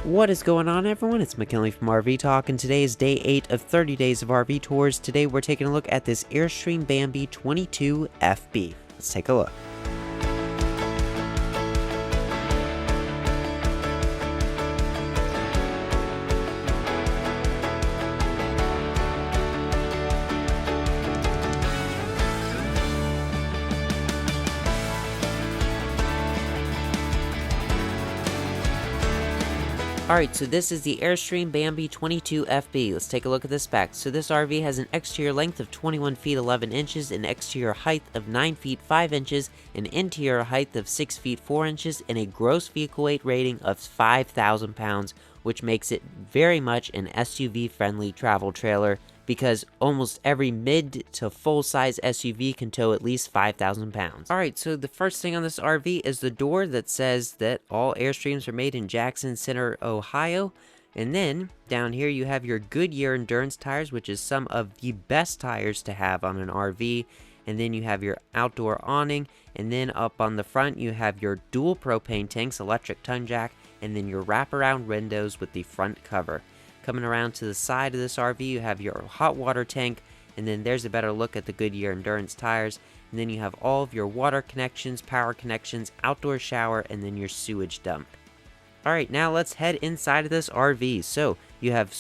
What is going on, everyone? It's McKinley from RV Talk, and today is day 8 of 30 days of RV tours. Today we're taking a look at this Airstream Bambi 22FB. Let's take a look. Alright, so this is the Airstream Bambi 22FB. Let's take a look at the specs. So this RV has an exterior length of 21 feet 11 inches, an exterior height of 9 feet 5 inches, an interior height of 6 feet 4 inches, and a gross vehicle weight rating of 5,000 pounds, which makes it very much an SUV-friendly travel trailer, because almost every mid to full-size SUV can tow at least 5,000 pounds. Alright, so the first thing on this RV is the door that says that all Airstreams are made in Jackson Center, Ohio. And then, down here you have your Goodyear Endurance tires, which is some of the best tires to have on an RV. And then you have your outdoor awning, and then up on the front you have your dual propane tanks, electric tongue jack, and then your wraparound windows with the front cover. Coming around to the side of this RV, you have your hot water tank, and then there's a better look at the Goodyear Endurance tires. And then you have all of your water connections, power connections, outdoor shower, and then your sewage dump. Alright, now let's head inside of this RV. So, you have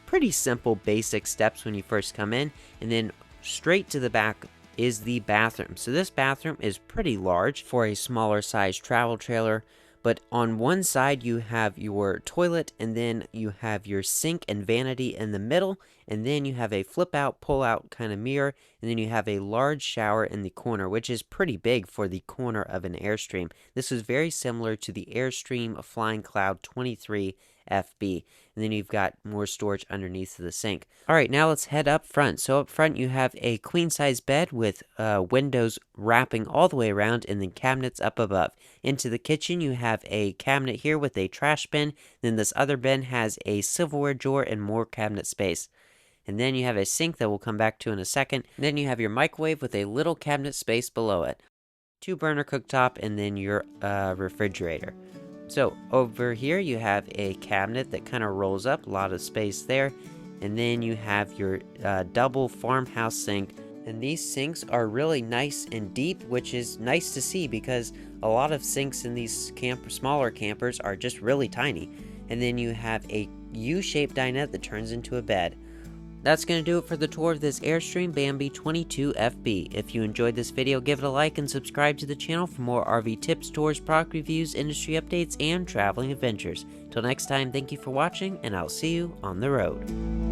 pretty simple basic steps when you first come in, and then straight to the back is the bathroom. So this bathroom is pretty large for a smaller size travel trailer. But on one side you have your toilet, and then you have your sink and vanity in the middle, and then you have a flip out, pull out kind of mirror, and then you have a large shower in the corner, which is pretty big for the corner of an Airstream. This is very similar to the Airstream Flying Cloud 23FB. And then you've got more storage underneath the sink. Alright, now let's head up front. So up front you have a queen size bed with windows wrapping all the way around, and then cabinets up above. Into the kitchen you have a cabinet here with a trash bin. Then this other bin has a silverware drawer and more cabinet space. And then you have a sink that we'll come back to in a second. And then you have your microwave with a little cabinet space below it. 2-burner cooktop, and then your refrigerator. So over here you have a cabinet that kind of rolls up, a lot of space there, and then you have your double farmhouse sink. And these sinks are really nice and deep, which is nice to see because a lot of sinks in these smaller campers are just really tiny. And then you have a U-shaped dinette that turns into a bed. That's going to do it for the tour of this Airstream Bambi 22FB. If you enjoyed this video, give it a like and subscribe to the channel for more RV tips, tours, product reviews, industry updates, and traveling adventures. Till next time, thank you for watching, and I'll see you on the road.